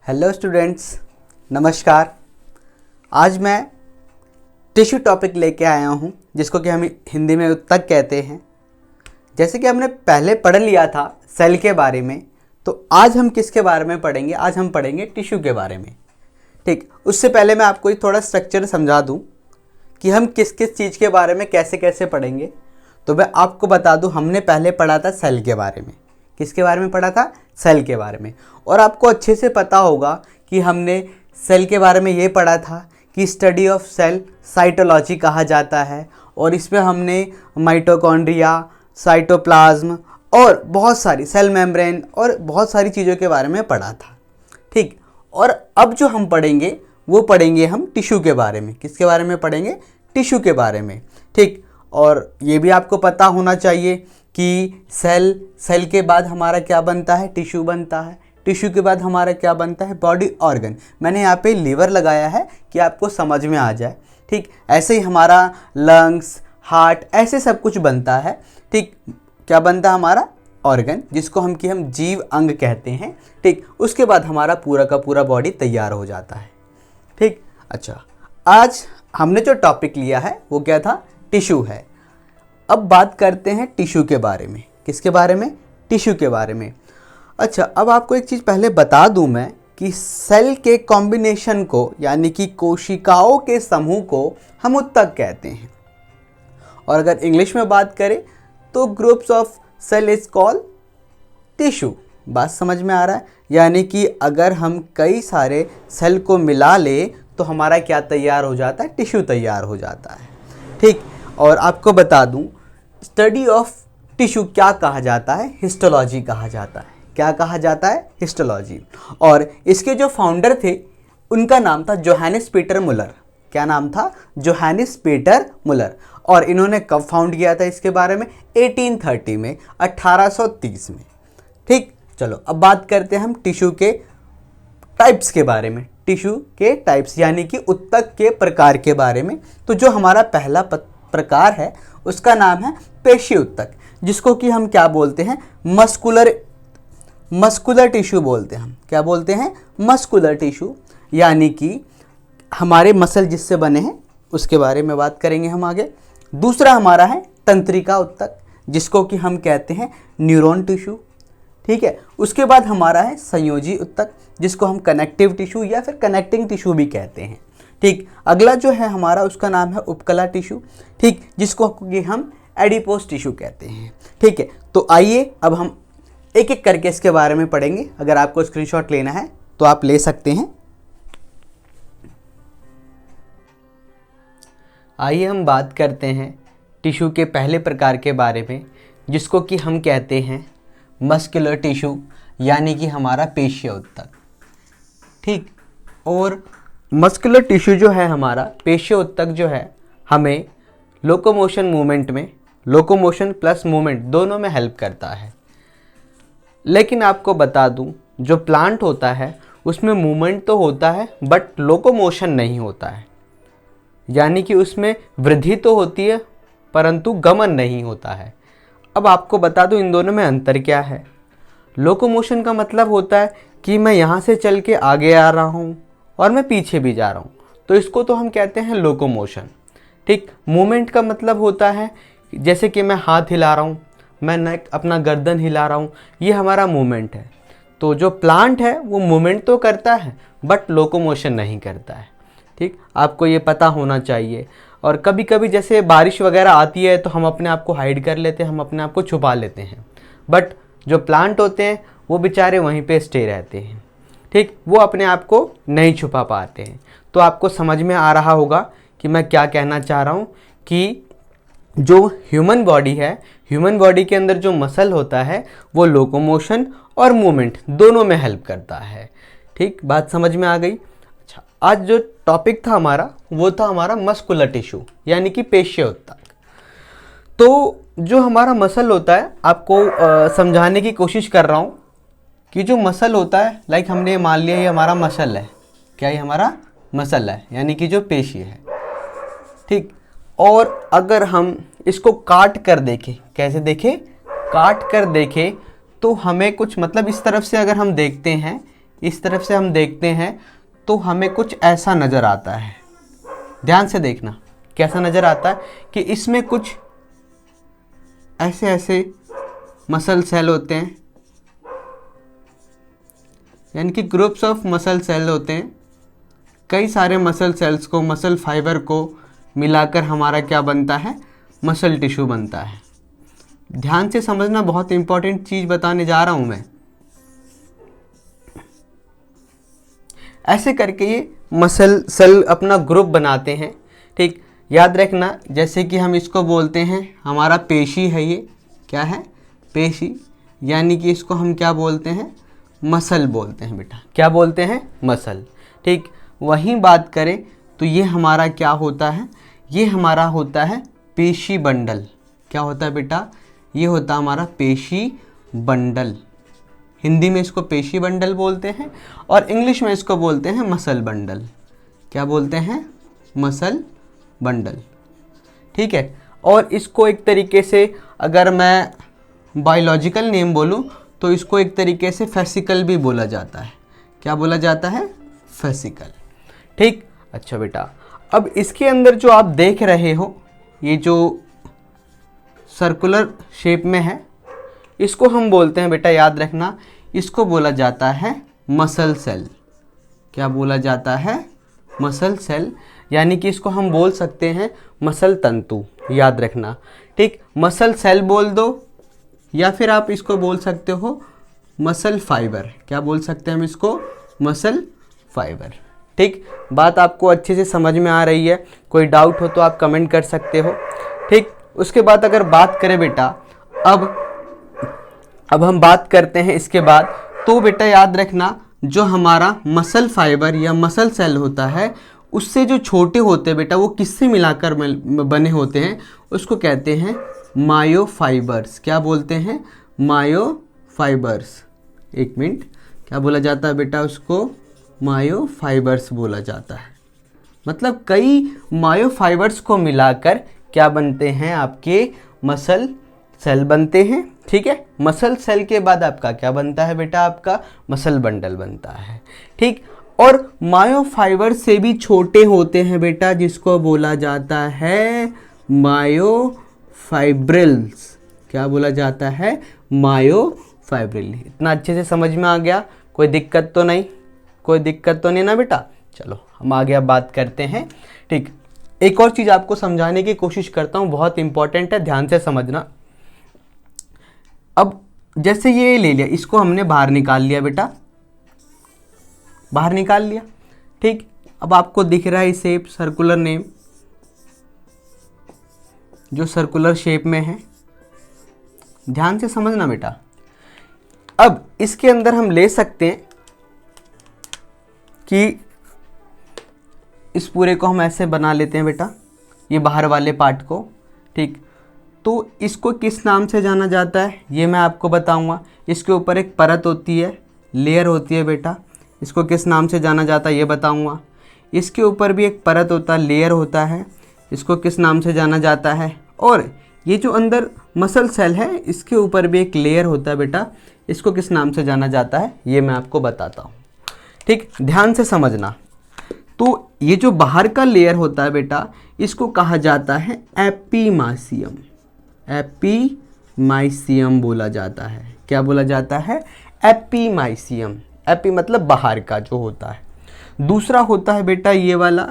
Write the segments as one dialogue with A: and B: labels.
A: Hello students, नमस्कार। आज मैं टिश्यू टॉपिक लेके आया हूँ जिसको कि हम हिंदी में उत्तक कहते हैं। जैसे कि हमने पहले पढ़ लिया था सेल के बारे में, तो आज हम किसके बारे में पढ़ेंगे? आज हम पढ़ेंगे टिश्यू के बारे में। ठीक, उससे पहले मैं आपको थोड़ा स्ट्रक्चर समझा दूँ कि हम किस किस चीज़ के बारे में कैसे कैसे पढ़ेंगे। तो मैं आपको बता दूँ, हमने पहले पढ़ा था सेल के बारे में। किसके बारे में पढ़ा था? सेल के बारे में। और आपको अच्छे से पता होगा कि हमने सेल के बारे में ये पढ़ा था कि स्टडी ऑफ सेल साइटोलॉजी कहा जाता है, और इसमें हमने माइटोकॉन्ड्रिया, साइटोप्लाज्म और बहुत सारी सेल मेम्ब्रेन और बहुत सारी चीज़ों के बारे में पढ़ा था। ठीक, और अब जो हम पढ़ेंगे वो पढ़ेंगे हम टिश्यू के बारे में। किसके बारे में पढ़ेंगे? टिश्यू के बारे में। ठीक, और ये भी आपको पता होना चाहिए कि सेल के बाद हमारा क्या बनता है? टिश्यू बनता है। टिश्यू के बाद हमारा क्या बनता है? Body organ. मैंने यहाँ पे लीवर लगाया है कि आपको समझ में आ जाए। ठीक, ऐसे ही हमारा लंग्स, हार्ट, ऐसे सब कुछ बनता है। ठीक, क्या बनता है? हमारा ऑर्गन, जिसको हम जीव अंग कहते हैं। ठीक, उसके बाद हमारा पूरा का पूरा बॉडी तैयार हो जाता है। ठीक, अच्छा, आज हमने जो टॉपिक लिया है वो क्या था? टिश्यू है। अब बात करते हैं टिश्यू के बारे में। किसके बारे में? टिश्यू के बारे में। अच्छा, अब आपको एक चीज़ पहले बता दूं मैं कि सेल के कॉम्बिनेशन को, यानी कि कोशिकाओं के समूह को हम उत्तक कहते हैं। और अगर इंग्लिश में बात करें तो groups of cell is called tissue. बात समझ में आ रहा है? यानी कि अगर हम कई सारे सेल को मिला ले तो हमारा क्या तैयार हो जाता है? टिश्यू तैयार हो जाता है। ठीक, और आपको बता दूं, स्टडी ऑफ टिश्यू क्या कहा जाता है? हिस्टोलॉजी कहा जाता है। क्या कहा जाता है? हिस्टोलॉजी। और इसके जो फाउंडर थे उनका नाम था जोहानिस पीटर मुलर। क्या नाम था? जोहानिस पीटर मुलर। और इन्होंने कब फाउंड किया था इसके बारे में? 1830 में, 1830 में। ठीक, चलो अब बात करते हैं हम टिश्यू के टाइप्स के बारे में। टिश्यू के टाइप्स यानी कि उत्तक के प्रकार के बारे में। तो जो हमारा पहला प्रकार है उसका नाम है पेशी उत्तक, जिसको कि हम क्या बोलते हैं? मस्कुलर टिश्यू बोलते हैं। हम क्या बोलते हैं? मस्कुलर टिश्यू, यानी कि हमारे मसल जिससे बने हैं उसके बारे में बात करेंगे हम आगे। दूसरा हमारा है तंत्रिका उत्तक, जिसको कि हम कहते हैं न्यूरॉन टिश्यू। ठीक है, उसके बाद हमारा है संयोजी उत्तक, जिसको हम कनेक्टिव टिश्यू या फिर कनेक्टिंग टिश्यू भी कहते हैं। ठीक, अगला जो है हमारा उसका नाम है उपकला टिश्यू। ठीक, जिसको कि हम एडिपोस टिश्यू कहते हैं। ठीक है, तो आइए अब हम एक एक करके इसके बारे में पढ़ेंगे। अगर आपको स्क्रीनशॉट लेना है तो आप ले सकते हैं। आइए हम बात करते हैं टिश्यू के पहले प्रकार के बारे में, जिसको कि हम कहते हैं मस्कुलर टिश्यू, यानी कि हमारा पेशीय उत्तक। ठीक, और मस्कुलर टिश्यू जो है हमारा पेशीय उत्तक जो है, हमें लोकोमोशन मूवमेंट में, लोकोमोशन प्लस मूवमेंट दोनों में हेल्प करता है। लेकिन आपको बता दूं, जो प्लांट होता है उसमें मूवमेंट तो होता है बट लोकोमोशन नहीं होता है। यानी कि उसमें वृद्धि तो होती है परंतु गमन नहीं होता है। अब आपको बता दूं इन दोनों में अंतर क्या है। लोकोमोशन का मतलब होता है कि मैं यहाँ से चल के आगे आ रहा हूँ और मैं पीछे भी जा रहा हूँ, तो इसको तो हम कहते हैं लोकोमोशन। ठीक, मूवमेंट का मतलब होता है जैसे कि मैं हाथ हिला रहा हूँ, मैं अपना गर्दन हिला रहा हूँ, ये हमारा मूवमेंट है। तो जो प्लांट है वो मूवमेंट तो करता है बट लोकोमोशन नहीं करता है। ठीक, आपको ये पता होना चाहिए। और कभी कभी जैसे बारिश वगैरह आती है तो हम अपने आप को हाइड कर लेते हैं, हम अपने आप को छुपा लेते हैं, बट जो प्लांट होते हैं वो बेचारे वहीं पे स्टे रहते हैं। ठीक, वो अपने आप को नहीं छुपा पाते हैं। तो आपको समझ में आ रहा होगा कि मैं क्या कहना चाह रहा हूँ कि जो ह्यूमन बॉडी है, ह्यूमन बॉडी के अंदर जो मसल होता है वो लोकोमोशन और मूवमेंट दोनों में हेल्प करता है। ठीक, बात समझ में आ गई? अच्छा, आज जो टॉपिक था हमारा वो था हमारा मस्कुलर टिश्यू, यानी कि पेशीय उत्तक। तो जो हमारा मसल होता है, आपको समझाने की कोशिश कर रहा हूँ कि जो मसल होता है, लाइक हमने मान लिया ये हमारा मसल है। क्या ये हमारा मसल है? यानी कि जो पेशी है। ठीक, और अगर हम इसको काट कर देखें, कैसे देखें? काट कर देखें तो हमें कुछ मतलब इस तरफ से अगर हम देखते हैं इस तरफ से हम देखते हैं तो हमें कुछ ऐसा नज़र आता है। ध्यान से देखना कैसा नज़र आता है कि इसमें कुछ ऐसे ऐसे मसल सेल होते हैं, यानी कि ग्रुप्स ऑफ मसल सेल होते हैं। कई सारे मसल सेल्स को, मसल फाइबर को मिलाकर हमारा क्या बनता है, मसल टिश्यू बनता है। ध्यान से समझना, बहुत इंपॉर्टेंट चीज़ बताने जा रहा हूँ मैं। ऐसे करके ये मसल सेल अपना ग्रुप बनाते हैं। ठीक, याद रखना, जैसे कि हम इसको बोलते हैं हमारा पेशी है, ये क्या है, पेशी, यानी कि इसको हम क्या बोलते हैं, मसल बोलते हैं बेटा। क्या बोलते हैं, मसल। ठीक, वहीं बात करें तो ये हमारा क्या होता है, ये हमारा होता है पेशी बंडल। क्या होता है बेटा, ये होता है हमारा पेशी बंडल। हिंदी में इसको पेशी बंडल बोलते हैं और इंग्लिश में इसको बोलते हैं मसल बंडल। क्या बोलते हैं, मसल बंडल। ठीक है, और इसको एक तरीके से अगर मैं बायोलॉजिकल नेम बोलूँ तो इसको एक तरीके से फेसिकल भी बोला जाता है। क्या बोला जाता है, फेसिकल। ठीक, अच्छा बेटा, अब इसके अंदर जो आप देख रहे हो, ये जो सर्कुलर शेप में है, इसको हम बोलते हैं बेटा, याद रखना, इसको बोला जाता है मसल सेल। क्या बोला जाता है, मसल सेल, यानी कि इसको हम बोल सकते हैं मसल तंतु। याद रखना, ठीक, मसल सेल बोल दो या फिर आप इसको बोल सकते हो मसल फाइबर। क्या बोल सकते हैं हम इसको, मसल फाइबर। ठीक, बात आपको अच्छे से समझ में आ रही है? कोई डाउट हो तो आप कमेंट कर सकते हो। ठीक, उसके बाद अगर बात करें बेटा, अब हम बात करते हैं इसके बाद, तो बेटा याद रखना, जो हमारा मसल फाइबर या मसल सेल होता है, उससे जो छोटे होते हैं बेटा, वो किससे मिलाकर बने होते हैं, उसको कहते हैं मायोफाइबर्स। क्या बोलते हैं, मायोफाइबर्स। एक मिनट, क्या बोला जाता है बेटा, उसको मायोफाइबर्स बोला जाता है। मतलब कई मायोफाइबर्स को मिलाकर क्या बनते हैं, आपके मसल सेल बनते हैं। ठीक है, मसल सेल के बाद आपका क्या बनता है बेटा, आपका मसल बंडल बनता है। ठीक, और मायोफाइबर से भी छोटे होते हैं बेटा, जिसको बोला जाता है मायोफाइब्रिल्स। क्या बोला जाता है, मायोफाइब्रिल। इतना अच्छे से समझ में आ गया? कोई दिक्कत तो नहीं, कोई दिक्कत तो नहीं ना बेटा? चलो हम आगे अब बात करते हैं। ठीक, एक और चीज़ आपको समझाने की कोशिश करता हूँ, बहुत इंपॉर्टेंट है, ध्यान से समझना। अब जैसे ये ले लिया, इसको हमने बाहर निकाल लिया बेटा, बाहर निकाल लिया। ठीक, अब आपको दिख रहा है शेप, सर्कुलर नेम, जो सर्कुलर शेप में है। ध्यान से समझना बेटा। अब इसके अंदर हम ले सकते हैं कि इस पूरे को हम ऐसे बना लेते हैं बेटा, ये बाहर वाले पार्ट को। ठीक, तो इसको किस नाम से जाना जाता है, ये मैं आपको बताऊंगा। इसके ऊपर एक परत होती है, लेयर होती है बेटा, इसको किस नाम से जाना जाता है ये बताऊंगा। इसके ऊपर भी एक परत होता है, लेयर होता है, इसको किस नाम से जाना जाता है। और ये जो अंदर मसल सेल है, इसके ऊपर भी एक लेयर होता है बेटा, इसको किस नाम से जाना जाता है ये मैं आपको बताता हूँ। ठीक, ध्यान से समझना। तो ये जो बाहर का लेयर होता है बेटा, इसको कहा जाता है एपीमाइसियम। एपीमाइसियम बोला जाता है। क्या बोला जाता है, एपीमाइसियम। एपी मतलब बाहर का जो होता है। दूसरा होता है बेटा ये वाला,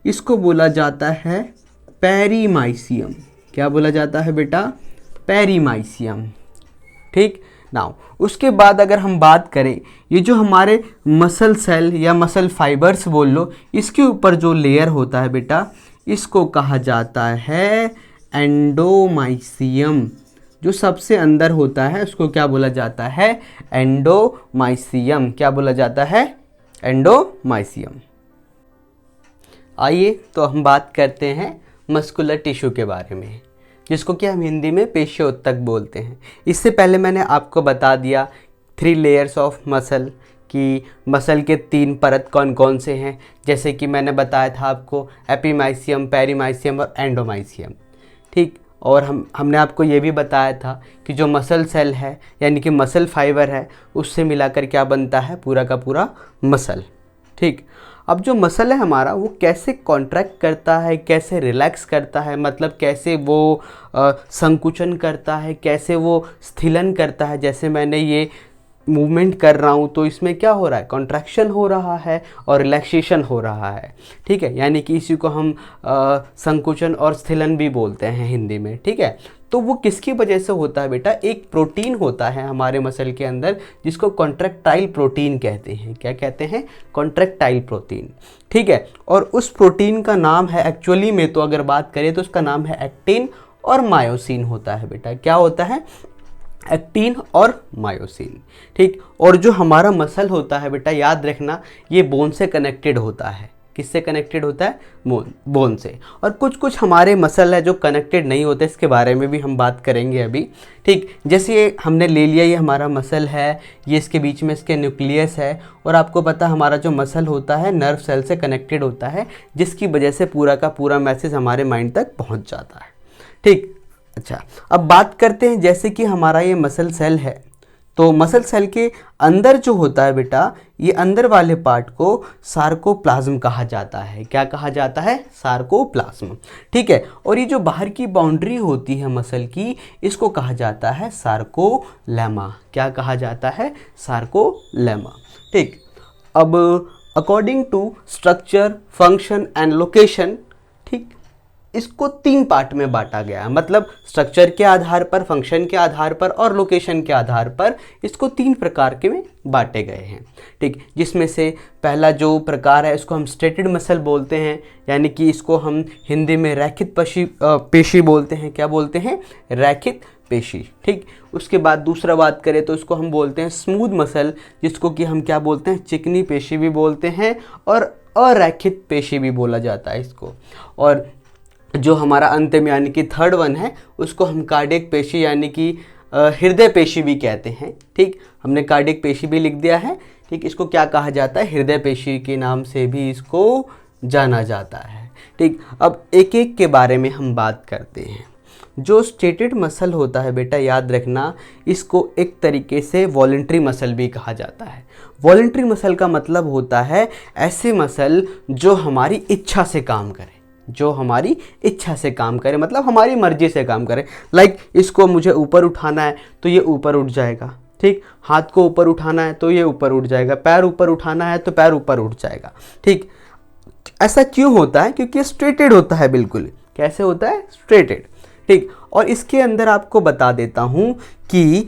A: इसको बोला जाता है पेरीमाइसियम। क्या बोला जाता है बेटा, पेरीमाइसियम। ठीक, नाउ उसके बाद अगर हम बात करें, ये जो हमारे मसल सेल या मसल फाइबर्स बोल लो, इसके ऊपर जो लेयर होता है बेटा, इसको कहा जाता है एंडोमाइसियम। जो सबसे अंदर होता है उसको क्या बोला जाता है, एंडोमाइसियम। क्या बोला जाता है, एंडोमाइसियम। आइए तो हम बात करते हैं मस्कुलर टिश्यू के बारे में, जिसको कि हम हिंदी में पेशियोत्तक बोलते हैं। इससे पहले मैंने आपको बता दिया 3 लेयर्स ऑफ मसल, कि मसल के 3 परत कौन कौन से हैं। जैसे कि मैंने बताया था आपको एपीमाइसियम, पेरीमाइसियम और एंडोमाइसियम। ठीक, और हमने आपको ये भी बताया था कि जो मसल सेल है यानी कि मसल फाइबर है उससे मिलाकर क्या बनता है, पूरा का पूरा मसल। ठीक, अब जो मसल है हमारा वो कैसे कॉन्ट्रैक्ट करता है, कैसे रिलैक्स करता है, मतलब कैसे वो संकुचन करता है, कैसे वो स्थिलन करता है। जैसे मैंने ये मूवमेंट कर रहा हूँ तो इसमें क्या हो रहा है, कॉन्ट्रैक्शन हो रहा है और रिलैक्सेशन हो रहा है। ठीक है, यानी कि इसी को हम संकुचन और स्थिलन भी बोलते हैं हिंदी में। ठीक है, तो वो किसकी वजह से होता है बेटा, एक प्रोटीन होता है हमारे मसल के अंदर जिसको कॉन्ट्रैक्टाइल प्रोटीन कहते हैं। क्या कहते हैं, कॉन्ट्रैक्टाइल प्रोटीन। ठीक है, और उस प्रोटीन का नाम है, एक्चुअली में तो अगर बात करें तो उसका नाम है एक्टिन और मायोसिन होता है बेटा। क्या होता है, एक्टिन और मायोसिन। ठीक, और जो हमारा मसल होता है बेटा, याद रखना ये बोन से कनेक्टेड होता है। किससे कनेक्टेड होता है, बोन से। और कुछ कुछ हमारे मसल है जो कनेक्टेड नहीं होते, इसके बारे में भी हम बात करेंगे अभी। ठीक, जैसे ये हमने ले लिया, ये हमारा मसल है, ये इसके बीच में इसके न्यूक्लियस है, और आपको पता है हमारा जो मसल होता है नर्व सेल से कनेक्टेड होता है, जिसकी वजह से पूरा का पूरा मैसेज हमारे माइंड तक पहुँच जाता है। ठीक, अच्छा, अब बात करते हैं जैसे कि हमारा ये मसल सेल है, तो मसल सेल के अंदर जो होता है बेटा, ये अंदर वाले पार्ट को सार्कोप्लाज्म कहा जाता है। क्या कहा जाता है, सार्कोप्लाज्म। ठीक है, और ये जो बाहर की बाउंड्री होती है मसल की, इसको कहा जाता है सार्कोलेमा। क्या कहा जाता है, सार्कोलेमा। ठीक, अब according to structure, function and location, ठीक, इसको 3 पार्ट में बांटा गया है। मतलब स्ट्रक्चर के आधार पर, फंक्शन के आधार पर और लोकेशन के आधार पर इसको 3 प्रकार के में बांटे गए हैं। ठीक, जिसमें से पहला जो प्रकार है इसको हम स्ट्रेटेड मसल बोलते हैं, यानी कि इसको हम हिंदी में रैखित पेशी बोलते हैं। क्या बोलते हैं, रैखित पेशी। ठीक, उसके बाद दूसरा बात करें तो इसको हम बोलते हैं स्मूथ मसल, जिसको कि हम क्या बोलते हैं, चिकनी पेशी भी बोलते हैं, और अरैखित पेशी भी बोला जाता है इसको। और जो हमारा अंत में यानी कि थर्ड वन है, उसको हम कार्डियक पेशी यानी कि हृदय पेशी भी कहते हैं। ठीक, हमने कार्डियक पेशी भी लिख दिया है। ठीक, इसको क्या कहा जाता है, हृदय पेशी के नाम से भी इसको जाना जाता है। ठीक, अब एक एक के बारे में हम बात करते हैं। जो स्ट्रेटेड मसल होता है बेटा, याद रखना, इसको एक तरीके से वॉलंटरी मसल भी कहा जाता है। वॉलंटरी मसल का मतलब होता है ऐसे मसल जो हमारी इच्छा से काम करें, जो हमारी इच्छा से काम करे, मतलब हमारी मर्जी से काम करे। लाइक इसको मुझे ऊपर उठाना है तो ये ऊपर उठ जाएगा। ठीक, हाथ को ऊपर उठाना है तो ये ऊपर उठ जाएगा, पैर ऊपर उठाना है तो पैर ऊपर उठ जाएगा। ठीक, ऐसा क्यों होता है, क्योंकि स्ट्रेटेड होता है, बिल्कुल। कैसे होता है, स्ट्रेटेड। ठीक, और इसके अंदर आपको बता देता हूँ कि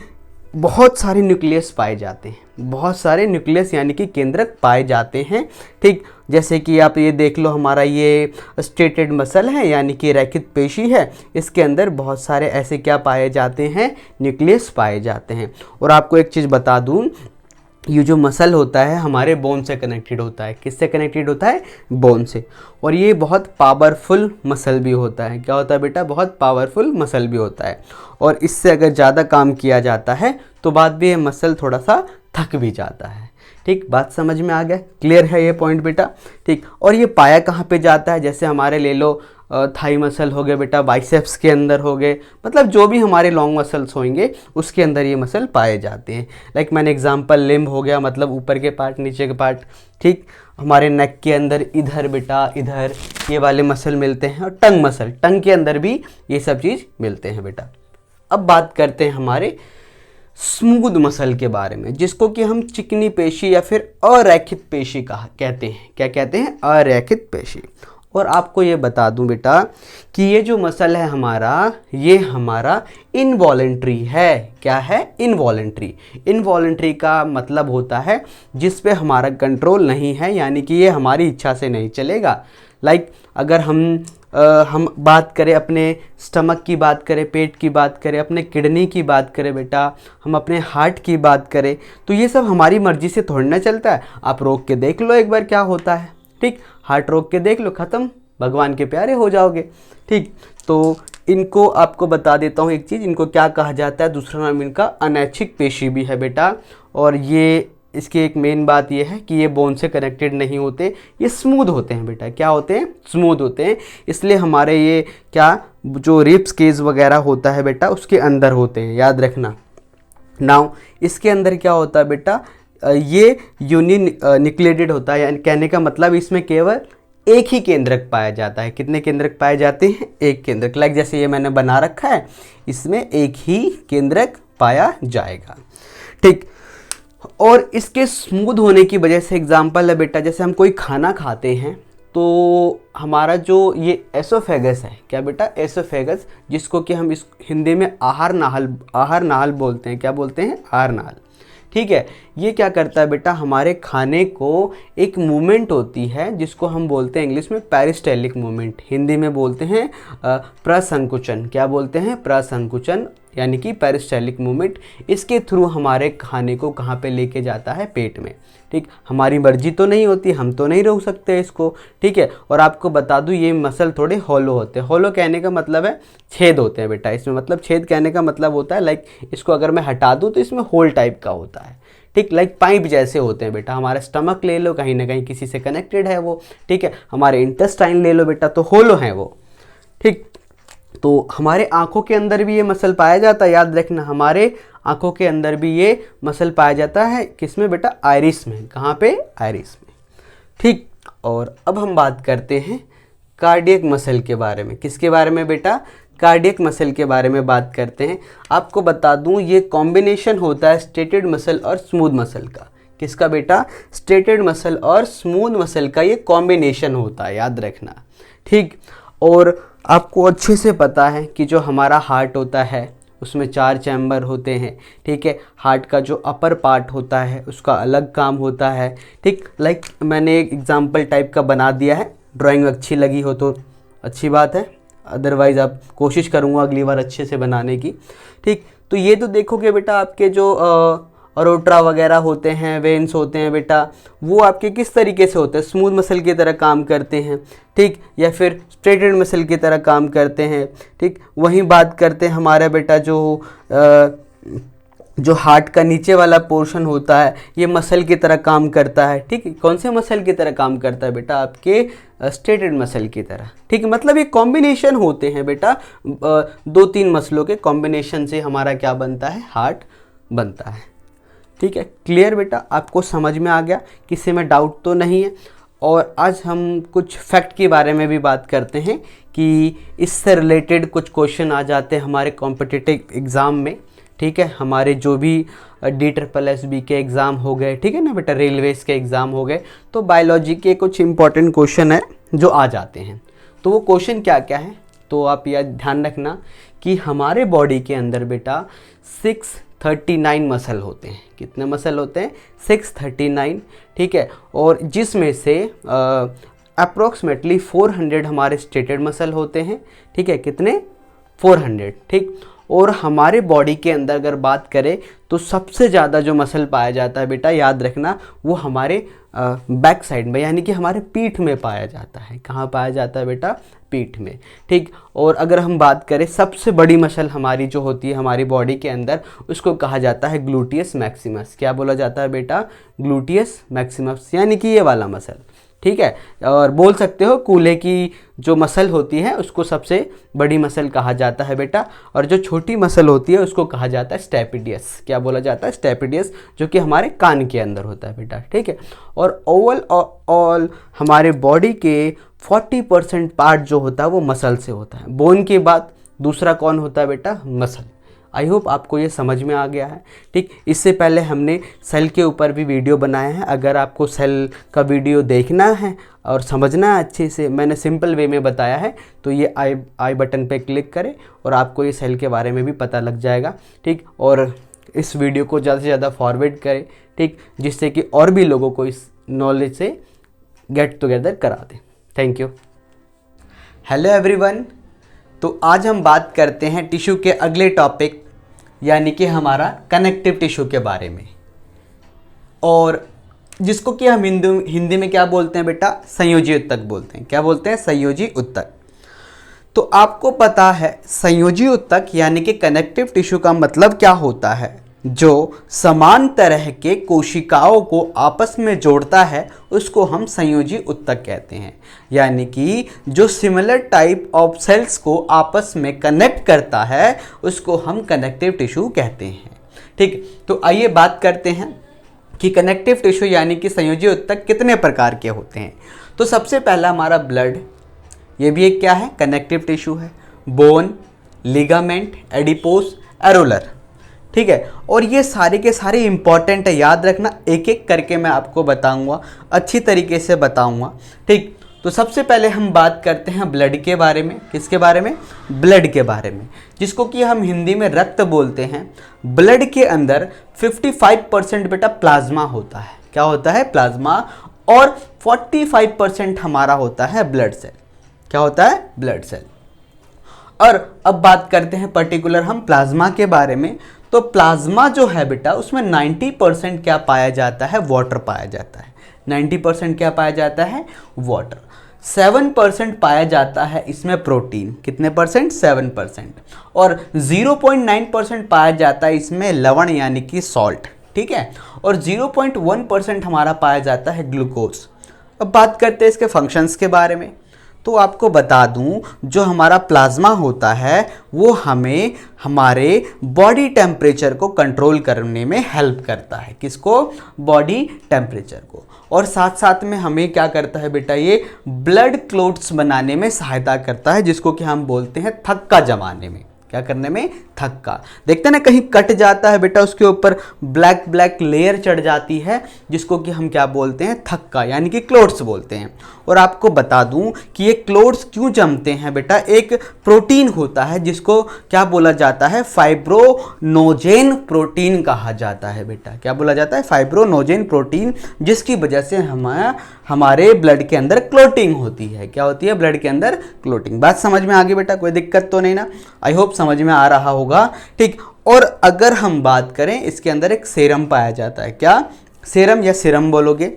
A: बहुत सारे न्यूक्लियस पाए जाते हैं, बहुत सारे न्यूक्लियस यानी कि केंद्रक पाए जाते हैं। ठीक, जैसे कि आप ये देख लो, हमारा ये स्ट्रेटेड मसल है यानी कि रैखित पेशी है, इसके अंदर बहुत सारे ऐसे क्या पाए जाते हैं, न्यूक्लियस पाए जाते हैं। और आपको एक चीज़ बता दूं, ये जो मसल होता है हमारे बोन से कनेक्टेड होता है। किससे कनेक्टेड होता है, बोन से। और ये बहुत पावरफुल मसल भी होता है। क्या होता है बेटा, बहुत पावरफुल मसल भी होता है। और इससे अगर ज़्यादा काम किया जाता है तो बाद में ये मसल थोड़ा सा थक भी जाता है। ठीक, बात समझ में आ गया, क्लियर है ये पॉइंट बेटा। ठीक, और ये पाया कहाँ पे जाता है, जैसे हमारे ले लो थाई मसल हो गए बेटा, बाइसेप्स के अंदर हो गए, मतलब जो भी हमारे लॉन्ग मसल्स होंगे उसके अंदर ये मसल पाए जाते हैं। लाइक मैंने एग्जांपल लिम्ब हो गया, मतलब ऊपर के पार्ट, नीचे के पार्ट। ठीक, हमारे नेक के अंदर इधर बेटा, इधर ये वाले मसल मिलते हैं। और टंग मसल, टंग के अंदर भी ये सब चीज़ मिलते हैं बेटा। अब बात करते हैं हमारे स्मूथ मसल के बारे में, जिसको कि हम चिकनी पेशी या फिर अरैखित पेशी कहते हैं। क्या कहते हैं, अरैखित पेशी। और आपको ये बता दूं बेटा कि ये जो मसल है हमारा, ये हमारा इनवॉलेंट्री है। क्या है, इनवॉलेंट्री। इनवॉलेंट्री का मतलब होता है जिस पे हमारा कंट्रोल नहीं है, यानी कि ये हमारी इच्छा से नहीं चलेगा। लाइक अगर हम बात करें, अपने स्टमक की बात करें, पेट की बात करें, अपने किडनी की बात करें बेटा, हम अपने हार्ट की बात करें, तो ये सब हमारी मर्जी से थोड़ी ना चलता है। आप रोक के देख लो एक बार क्या होता है। ठीक, हार्ट रोक के देख लो, ख़त्म, भगवान के प्यारे हो जाओगे। ठीक, तो इनको आपको बता देता हूँ एक चीज़, इनको क्या कहा जाता है, दूसरा नाम इनका अनैच्छिक पेशी भी है बेटा। और ये इसकी एक मेन बात ये है कि ये बोन से कनेक्टेड नहीं होते, ये स्मूथ होते हैं बेटा। क्या होते हैं, स्मूथ होते हैं। इसलिए हमारे ये क्या जो रिब्स केज वगैरह होता है बेटा उसके अंदर होते हैं, याद रखना। नाउ इसके अंदर क्या होता है बेटा, ये यूनि न्यूक्लिएटेड होता है, यानी कहने का मतलब इसमें केवल एक ही केंद्रक पाया जाता है। कितने केंद्रक पाए जाते हैं? एक केंद्रक। लाइक जैसे ये मैंने बना रखा है, इसमें एक ही केंद्रक पाया जाएगा, ठीक। और इसके स्मूथ होने की वजह से एग्जाम्पल है बेटा, जैसे हम कोई खाना खाते हैं तो हमारा जो ये एसोफेगस है, क्या बेटा? एसोफेगस, जिसको कि हम इस हिंदी में आहार नाल बोलते हैं। क्या बोलते हैं? आहार नाल, ठीक है। ये क्या करता है बेटा, हमारे खाने को एक मूवमेंट होती है जिसको हम बोलते हैं इंग्लिश में पेरिस्टाल्टिक मूवमेंट, हिंदी में बोलते हैं प्रसंकुचन। क्या बोलते हैं? प्रसंकुचन, यानी कि पेरिस्टाल्टिक मूवमेंट। इसके थ्रू हमारे खाने को कहाँ पे लेके जाता है? पेट में, ठीक। हमारी मर्जी तो नहीं होती, हम तो नहीं रोक सकते इसको, ठीक है। और आपको बता दूं ये मसल थोड़े हॉलो होते हैं। हॉलो कहने का मतलब है छेद होते हैं बेटा इसमें, मतलब छेद कहने का मतलब होता है लाइक इसको अगर मैं हटा दूं तो इसमें होल टाइप का होता है, ठीक। लाइक पाइप जैसे होते हैं बेटा। हमारा स्टमक ले लो, कहीं ना कहीं किसी से कनेक्टेड है वो, ठीक है। हमारे इंटेस्टाइन ले लो बेटा, तो होलो हैं वो, ठीक। तो हमारे आंखों के अंदर भी ये मसल पाया जाता है, याद रखना। हमारे आंखों के अंदर भी ये मसल पाया जाता है, किसमें बेटा? आइरिस में। कहाँ पे? आइरिस में, ठीक। और अब हम बात करते हैं कार्डियक मसल के बारे में। किसके बारे में बेटा? कार्डियक मसल के बारे में बात करते हैं। आपको बता दूं ये कॉम्बिनेशन होता है स्ट्रेटेड मसल और स्मूथ मसल का। किसका बेटा? स्ट्रेटेड मसल और स्मूथ मसल का ये कॉम्बिनेशन होता है, याद रखना, ठीक। और आपको अच्छे से पता है कि जो हमारा हार्ट होता है उसमें 4 चैम्बर होते हैं, ठीक है। हार्ट का जो अपर पार्ट होता है उसका अलग काम होता है, ठीक। लाइक मैंने एक एग्जाम्पल टाइप का बना दिया है, ड्राइंग अच्छी लगी हो तो अच्छी बात है, अदरवाइज़ आप कोशिश करूँगा अगली बार अच्छे से बनाने की, ठीक। तो ये तो देखोगे बेटा आपके जो अरोट्रा वगैरह होते हैं, वेन्स होते हैं बेटा, वो आपके किस तरीके से होते हैं? स्मूथ मसल की तरह काम करते हैं, ठीक, या फिर स्ट्रेटेड मसल की तरह काम करते हैं, ठीक। वहीं बात करते हैं हमारा बेटा जो हार्ट का नीचे वाला पोर्शन होता है, ये मसल की तरह काम करता है, ठीक। कौन से मसल की तरह काम करता है बेटा? आपके स्ट्रेटेड मसल की तरह, ठीक। मतलब ये कॉम्बिनेशन होते हैं बेटा, 2-3 मसलों के कॉम्बिनेशन से हमारा क्या बनता है? हार्ट बनता है, ठीक है। क्लियर बेटा? आपको समझ में आ गया? किसी में डाउट तो नहीं है? और आज हम कुछ फैक्ट के बारे में भी बात करते हैं कि इससे रिलेटेड कुछ क्वेश्चन आ जाते हैं हमारे कॉम्पिटिटिव एग्ज़ाम में, ठीक है। हमारे जो भी DSSB के एग्ज़ाम हो गए, ठीक है ना बेटा, रेलवेज़ के एग्ज़ाम हो गए, तो बायोलॉजी के कुछ इंपॉर्टेंट क्वेश्चन है जो आ जाते हैं। तो वो क्वेश्चन क्या क्या है? तो आप यह ध्यान रखना कि हमारे बॉडी के अंदर बेटा 639 मसल होते हैं। कितने मसल होते हैं? 639, ठीक है। और जिसमें से अप्रोक्सीमेटली 400 हमारे स्ट्रेटेड मसल होते हैं, ठीक है। कितने? 400, ठीक। और हमारे बॉडी के अंदर अगर बात करें तो सबसे ज़्यादा जो मसल पाया जाता है बेटा, याद रखना, वो हमारे बैक साइड में, यानी कि हमारे पीठ में पाया जाता है। कहाँ पाया जाता है बेटा? पीठ में, ठीक। और अगर हम बात करें सबसे बड़ी मसल हमारी जो होती है हमारी बॉडी के अंदर, उसको कहा जाता है ग्लूटियस मैक्सिमस। क्या बोला जाता है बेटा? ग्लूटियस मैक्सिमस, यानी कि ये वाला मसल, ठीक है। और बोल सकते हो कूल्हे की जो मसल होती है उसको सबसे बड़ी मसल कहा जाता है बेटा, और जो छोटी मसल होती है उसको कहा जाता है स्टेपिडियस। क्या बोला जाता है? स्टेपिडियस, जो कि हमारे कान के अंदर होता है बेटा, ठीक है। और ओवरऑल हमारे बॉडी के 40% पार्ट जो होता है वो मसल से होता है। बोन के बाद दूसरा कौन होता है बेटा? मसल। आई होप आपको ये समझ में आ गया है, ठीक। इससे पहले हमने सेल के ऊपर भी वीडियो बनाए हैं। अगर आपको सेल का वीडियो देखना है और समझना है अच्छे से, मैंने सिंपल वे में बताया है, तो ये आई बटन पे क्लिक करें और आपको ये सेल के बारे में भी पता लग जाएगा, ठीक। और इस वीडियो को ज़्यादा से ज़्यादा फॉरवर्ड करें, ठीक, जिससे कि और भी लोगों को इस नॉलेज से गेट टुगेदर करा दें। Thank you. हेलो एवरीवन, तो आज हम बात करते हैं टिश्यू के अगले टॉपिक, यानी कि हमारा कनेक्टिव टिश्यू के बारे में, और जिसको कि हम हिंदी में क्या बोलते हैं बेटा? संयोजी ऊतक बोलते हैं। क्या बोलते हैं? संयोजी ऊतक। तो आपको पता है संयोजी ऊतक यानी कि कनेक्टिव टिश्यू का मतलब क्या होता है? जो समान तरह के कोशिकाओं को आपस में जोड़ता है उसको हम संयोजी ऊतक कहते हैं। यानी कि जो सिमिलर टाइप ऑफ सेल्स को आपस में कनेक्ट करता है उसको हम कनेक्टिव टिश्यू कहते हैं। ठीक, तो आइए बात करते हैं कि कनेक्टिव टिश्यू यानी कि संयोजी ऊतक कितने प्रकार के होते हैं। तो सबसे पहला हमारा ब्लड, ये भी एक क्या है, कनेक्टिव टिश्यू है। Bone, ligament, adipose, areolar. ठीक है, और ये सारे के सारे इंपॉर्टेंट है, याद रखना, एक एक करके मैं आपको बताऊंगा, अच्छी तरीके से बताऊंगा। ठीक, तो सबसे पहले हम बात करते हैं ब्लड के बारे में। किसके बारे में? ब्लड के बारे में, जिसको कि हम हिंदी में रक्त बोलते हैं। ब्लड के अंदर 55% बेटा प्लाज्मा होता है। क्या होता है? प्लाज्मा। और 45% हमारा होता है ब्लड सेल। क्या होता है? Blood cell. और अब बात करते हैं पर्टिकुलर हम प्लाज्मा के बारे में। तो प्लाज्मा जो है बेटा उसमें 90% क्या पाया जाता है? वाटर पाया जाता है। 90% क्या पाया जाता है? वाटर। 7% पाया जाता है इसमें प्रोटीन। कितने परसेंट? 7%। और 0.9% पाया जाता है इसमें लवण यानी कि सॉल्ट। ठीक है, और 0.1% हमारा पाया जाता है ग्लूकोज। अब बात करते हैं इसके फंक्शंस के बारे में। तो आपको बता दूं, जो हमारा प्लाज्मा होता है वो हमें हमारे बॉडी टेम्परेचर को कंट्रोल करने में हेल्प करता है। किसको? बॉडी टेम्परेचर को। और साथ साथ में हमें क्या करता है बेटा? ये ब्लड क्लोट्स बनाने में सहायता करता है, जिसको कि हम बोलते हैं थक्का जमाने में। क्या करने में? थक्का। देखते हैं ना, कहीं कट जाता है बेटा, उसके ऊपर ब्लैक ब्लैक लेयर चढ़ जाती है, जिसको कि हम क्या बोलते हैं? थक्का, यानी कि क्लोट्स बोलते हैं। और आपको बता दूं कि ये क्लोट्स क्यों जमते हैं बेटा? एक प्रोटीन होता है जिसको क्या बोला जाता है? फाइब्रोनोजेन प्रोटीन कहा जाता है बेटा। क्या बोला जाता है? फाइब्रोनोजेन प्रोटीन, जिसकी वजह से हमारे ब्लड के अंदर क्लोटिंग होती है। क्या होती है? ब्लड के अंदर क्लोटिंग। बात समझ में आ गई बेटा? कोई दिक्कत तो नहीं ना? आई होप समझ में आ रहा होगा। ठीक, और अगर हम बात करें, इसके अंदर एक सेरम पाया जाता है। क्या? सेरम या सीरम बोलोगे।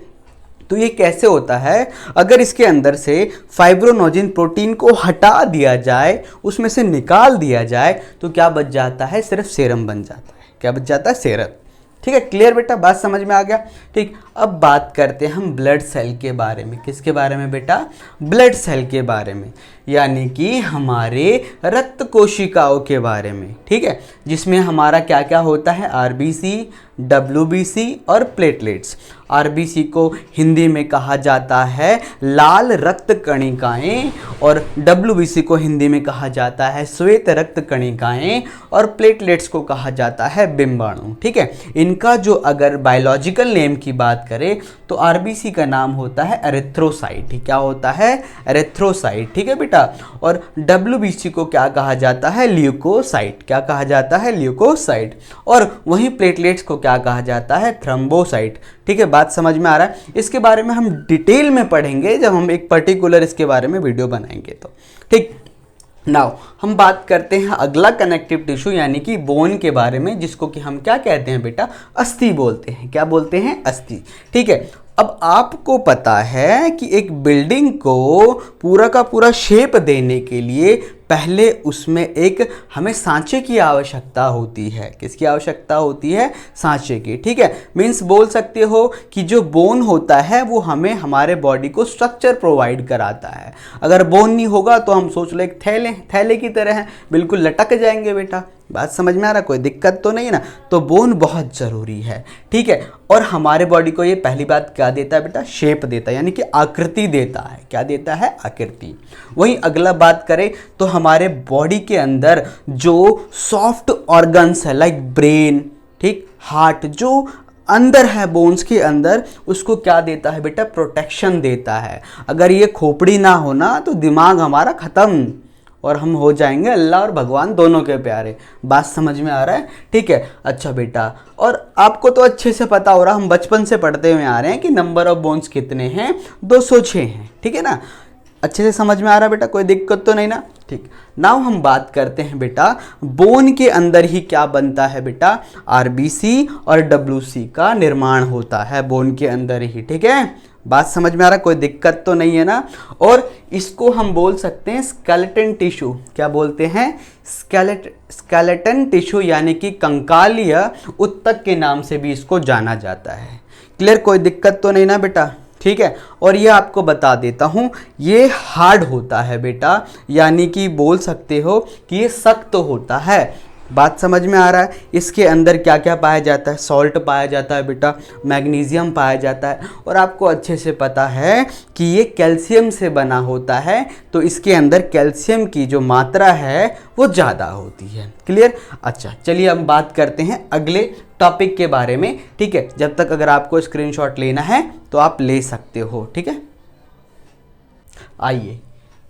A: तो ये कैसे होता है? अगर इसके अंदर से फाइब्रोनोजिन प्रोटीन को हटा दिया जाए, उसमें से निकाल दिया जाए, तो क्या बच जाता है? सिर्फ सेरम बन जाता है। क्या बच जाता है? सेरम। ठीक है, क्लियर बेटा? बात समझ में आ गया। ठीक, अब बात करते हैं हम ब्लड सेल के बारे में। किसके बारे में बेटा? ब्लड सेल के बारे में, यानी कि हमारे रक्त कोशिकाओं के बारे में। ठीक है, जिसमें हमारा क्या क्या होता है? आरबीसी, डब्ल्यूबीसी और प्लेटलेट्स। आरबीसी को हिंदी में कहा जाता है लाल रक्त कणिकाएं, और डब्ल्यूबीसी को हिंदी में कहा जाता है श्वेत रक्त कणिकाएं, और प्लेटलेट्स को कहा जाता है बिंबाणु। ठीक है, इनका जो अगर बायोलॉजिकल नेम की बात करें तो आरबीसी का नाम होता है एरिथ्रोसाइट। क्या होता है? एरिथ्रोसाइट। ठीक है बेटा, और डब्ल्यूबीसी को क्या कहा जाता है? ल्यूकोसाइट। क्या कहा जाता है? ल्यूकोसाइट। और वहीं प्लेटलेट्स को क्या कहा जाता है? थ्रोम्बोसाइट। ठीक है, बात समझ में आ रहा है? इसके बारे में हम डिटेल में पढ़ेंगे जब हम एक पर्टिकुलर इसके बारे में वीडियो बनाएंगे तो। ठीक, नाउ हम बात करते हैं अगला कनेक्टिव टिश्यू यानी कि बोन के बारे में, जिसको कि हम क्या कहते हैं बेटा? अस्थि बोलते हैं। क्या बोलते हैं? अस्थि। ठीक है, अब आपको पता है कि एक बिल्डिंग को पूरा का पूरा शेप देने के लिए पहले उसमें एक हमें सांचे की आवश्यकता होती है। किसकी आवश्यकता होती है? सांचे की। ठीक है, मीन्स बोल सकते हो कि जो बोन होता है वो हमें हमारे बॉडी को स्ट्रक्चर प्रोवाइड कराता है। अगर बोन नहीं होगा तो हम सोच लो एक थैले की तरह है, बिल्कुल लटक जाएंगे बेटा। बात समझ में आ रहा? कोई दिक्कत तो नहीं है ना? तो बोन बहुत ज़रूरी है। ठीक है, और हमारे बॉडी को ये पहली बात क्या देता है बेटा? शेप देता है, यानी कि आकृति देता है। क्या देता है? आकृति। वहीं अगला बात करें तो हमारे बॉडी के अंदर जो सॉफ्ट ऑर्गन्स है, लाइक ब्रेन, ठीक, हार्ट, जो अंदर है बोन्स के अंदर, उसको क्या देता है बेटा? प्रोटेक्शन देता है। अगर ये खोपड़ी ना होना तो दिमाग हमारा खत्म, और हम हो जाएंगे अल्लाह और भगवान दोनों के प्यारे। बात समझ में आ रहा है? ठीक है, अच्छा बेटा, और आपको तो अच्छे से पता हो रहा, हम बचपन से पढ़ते हुए आ रहे हैं कि नंबर ऑफ बोन्स कितने हैं? 206 हैं। ठीक है ना? अच्छे से समझ में आ रहा है बेटा, कोई दिक्कत तो नहीं ना? ठीक, नाउ हम बात करते हैं बेटा बोन के अंदर ही क्या बनता है बेटा, आरबीसी और डब्ल्यूसी का निर्माण होता है बोन के अंदर ही। ठीक है, बात समझ में आ रहा है, कोई दिक्कत तो नहीं है ना? और इसको हम बोल सकते हैं स्केलेटन टिश्यू। क्या बोलते हैं? स्केलेटन टिश्यू, यानी कि कंकालीय उत्तक के नाम से भी इसको जाना जाता है। क्लियर, कोई दिक्कत तो नहीं ना बेटा? ठीक है, और ये आपको बता देता हूँ, ये हार्ड होता है बेटा, यानी कि बोल सकते हो कि ये सख्त होता है। बात समझ में आ रहा है? इसके अंदर क्या क्या पाया जाता है? सॉल्ट पाया जाता है बेटा, मैग्नीशियम पाया जाता है, और आपको अच्छे से पता है कि ये कैल्शियम से बना होता है, तो इसके अंदर कैल्शियम की जो मात्रा है वो ज़्यादा होती है। क्लियर? अच्छा, चलिए हम बात करते हैं अगले टॉपिक के बारे में। ठीक है, जब तक अगर आपको स्क्रीनशॉट लेना है तो आप ले सकते हो। ठीक है, आइए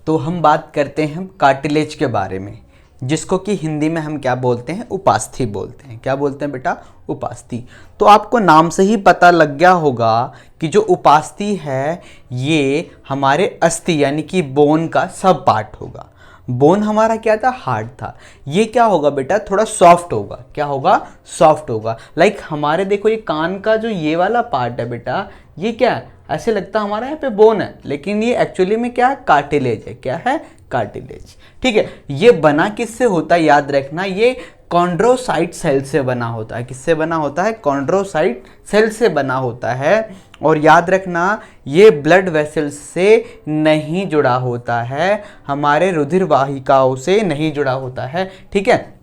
A: तो हम बात करते हैं कार्टिलेज के बारे में, जिसको कि हिंदी में हम क्या बोलते हैं? उपास्थि बोलते हैं। क्या बोलते हैं बेटा? उपास्थि। तो आपको नाम से ही पता लग गया होगा कि जो उपास्थि है ये हमारे अस्थि यानी कि बोन का सब पार्ट होगा। बोन हमारा क्या था? हार्ड था। ये क्या होगा बेटा? थोड़ा सॉफ्ट होगा। क्या होगा? सॉफ्ट होगा। लाइक हमारे देखो ये कान का जो ये वाला पार्ट है बेटा, ये क्या है? ऐसे लगता है हमारा यहाँ पे बोन है, लेकिन ये एक्चुअली में क्या है? कार्टिलेज है। क्या है? कार्टिलेज। ठीक है, ये बना किससे होता है? याद रखना, ये कॉन्ड्रोसाइट सेल से बना होता है। किससे बना होता है? कॉन्ड्रोसाइट सेल से बना होता है। और याद रखना, ये ब्लड वेसल्स से नहीं जुड़ा होता है, हमारे रुधिर वाहिकाओं से नहीं जुड़ा होता है। ठीक है,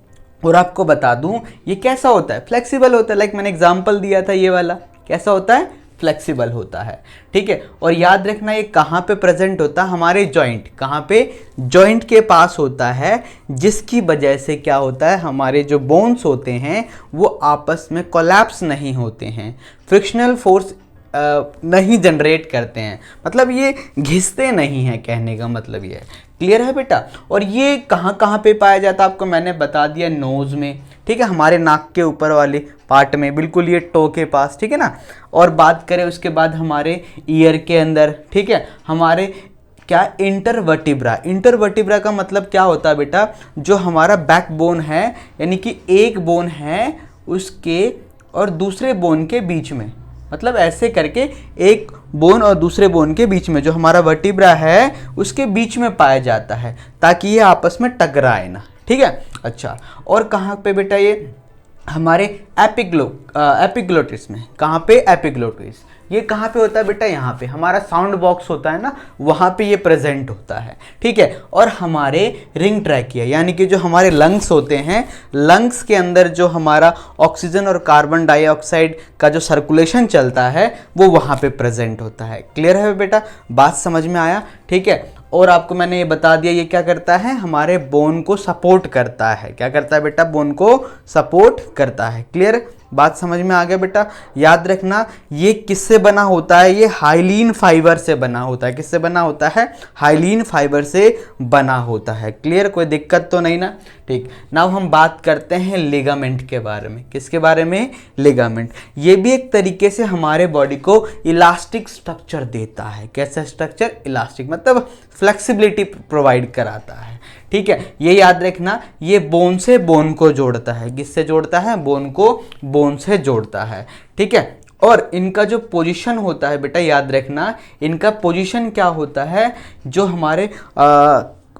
A: और आपको बता दूं ये कैसा होता है? फ्लेक्सिबल होता है। लाइक मैंने एग्जांपल दिया था ये वाला, कैसा होता है? फ्लेक्सिबल होता है। ठीक है, और याद रखना ये कहाँ पे प्रेजेंट होता है? हमारे जॉइंट। कहाँ पे? जॉइंट के पास होता है, जिसकी वजह से क्या होता है? हमारे जो बोन्स होते हैं वो आपस में कोलैप्स नहीं होते हैं, फ्रिक्शनल फोर्स नहीं जनरेट करते हैं, मतलब ये घिसते नहीं हैं, कहने का मतलब ये है। क्लियर है बेटा? और ये कहाँ कहाँ पे पाया जाता है आपको मैंने बता दिया, नोज़ में। ठीक है, हमारे नाक के ऊपर वाले पार्ट में, बिल्कुल ये टो के पास। ठीक है ना? और बात करें उसके बाद हमारे ईयर के अंदर। ठीक है, हमारे क्या? इंटरवर्टिब्रा। इंटरवर्टिब्रा का मतलब क्या होता है बेटा? जो हमारा बैकबोन है, यानी कि एक बोन है उसके और दूसरे बोन के बीच में, मतलब ऐसे करके एक बोन और दूसरे बोन के बीच में जो हमारा वर्टिब्रा है उसके बीच में पाया जाता है, ताकि ये आपस में टकराए ना। ठीक है, अच्छा, और कहाँ पे बेटा? ये हमारे एपिग्लोटिस में। कहाँ पे? एपिग्लोटिस। ये कहाँ पे होता है बेटा? यहाँ पे हमारा साउंड बॉक्स होता है ना, वहाँ पे ये प्रेजेंट होता है। ठीक है, और हमारे रिंग ट्रैकिया यानी कि जो हमारे लंग्स होते हैं, लंग्स के अंदर जो हमारा ऑक्सीजन और कार्बन डाइऑक्साइड का जो सर्कुलेशन चलता है वो वहाँ पे प्रेजेंट होता है। क्लियर है बेटा? बात समझ में आया? ठीक है, और आपको मैंने ये बता दिया ये क्या करता है? हमारे बोन को सपोर्ट करता है। क्या करता है बेटा? बोन को सपोर्ट करता है। क्लियर? बात समझ में आ गया बेटा? याद रखना, ये किससे बना होता है? ये हाइलिन फाइबर से बना होता है। किससे बना होता है? हाइलिन फाइबर से बना होता है। क्लियर? कोई दिक्कत तो नहीं ना? ठीक, नाउ हम बात करते हैं लिगामेंट के बारे में। किसके बारे में? लिगामेंट। ये भी एक तरीके से हमारे बॉडी को इलास्टिक स्ट्रक्चर देता है। कैसा स्ट्रक्चर? इलास्टिक, मतलब फ्लेक्सिबिलिटी प्रोवाइड कराता है। ठीक है, ये याद रखना, ये बोन से बोन को जोड़ता है। किससे जोड़ता है? बोन को बोन से जोड़ता है। ठीक है, और इनका जो पोजीशन होता है बेटा, याद रखना, इनका पोजीशन क्या होता है? जो हमारे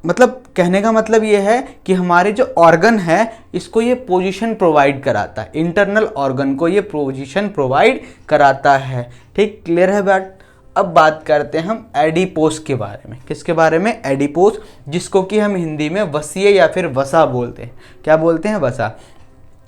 A: मतलब कहने का मतलब ये है कि हमारे जो ऑर्गन है इसको ये पोजीशन प्रोवाइड कराता है, इंटरनल ऑर्गन को ये पोजीशन प्रोवाइड कराता है। ठीक, क्लियर है बात? अब बात करते हैं हम एडिपोस के बारे में। किसके बारे में? एडिपोस, जिसको कि हम हिंदी में वसीय या फिर वसा बोलते हैं। क्या बोलते हैं? वसा।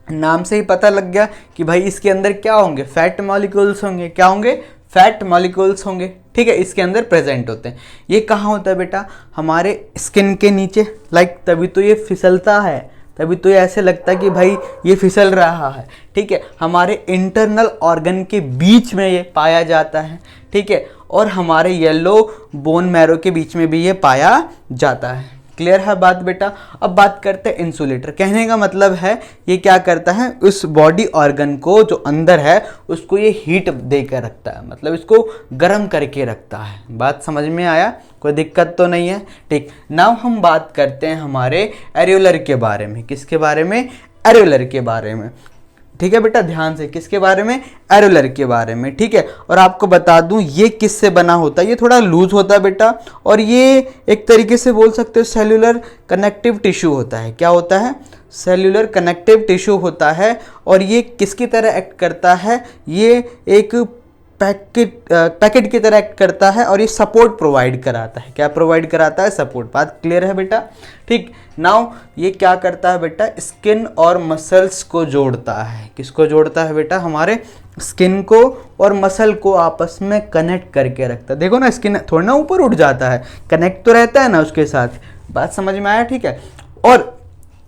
A: नाम से ही पता लग गया कि भाई इसके अंदर क्या होंगे? फैट मॉलिक्यूल्स होंगे। क्या होंगे? फैट मॉलिक्यूल्स होंगे। ठीक है, इसके अंदर प्रेजेंट होते हैं। ये कहाँ होता है बेटा? हमारे स्किन के नीचे। लाइक तभी तो ये फिसलता है, तभी तो ये ऐसे लगता है कि भाई ये फिसल रहा है। ठीक है, हमारे इंटरनल ऑर्गन के बीच में ये पाया जाता है। ठीक है, और हमारे येलो बोन मैरो के बीच में भी ये पाया जाता है। क्लियर है बात बेटा। अब बात करते हैं इंसुलेटर। कहने का मतलब है ये क्या करता है, उस बॉडी ऑर्गन को जो अंदर है उसको ये हीट देकर रखता है, मतलब इसको गर्म करके रखता है। बात समझ में आया, कोई दिक्कत तो नहीं है। ठीक, नाउ हम बात करते हैं हमारे एरियोलर के बारे में। किसके बारे में? एरियोलर के बारे में। ठीक है बेटा, ध्यान से, किसके बारे में? एरियोलर के बारे में। ठीक है, और आपको बता दूं ये किससे बना होता है, ये थोड़ा लूज होता है बेटा, और ये एक तरीके से बोल सकते हो सेल्यूलर कनेक्टिव टिश्यू होता है। क्या होता है? सेल्यूलर कनेक्टिव टिश्यू होता है। और ये किसकी तरह एक्ट करता है? ये एक पैकेट की तरह एक्ट करता है और ये सपोर्ट प्रोवाइड कराता है। क्या प्रोवाइड कराता है? सपोर्ट। बात क्लियर है बेटा? ठीक, नाउ ये क्या करता है बेटा? स्किन और मसल्स को जोड़ता है। किसको जोड़ता है बेटा? हमारे स्किन को और मसल को आपस में कनेक्ट करके रखता है। देखो ना, स्किन थोड़ा ना ऊपर उठ जाता है, कनेक्ट तो रहता है ना उसके साथ। बात समझ में आया? ठीक है, और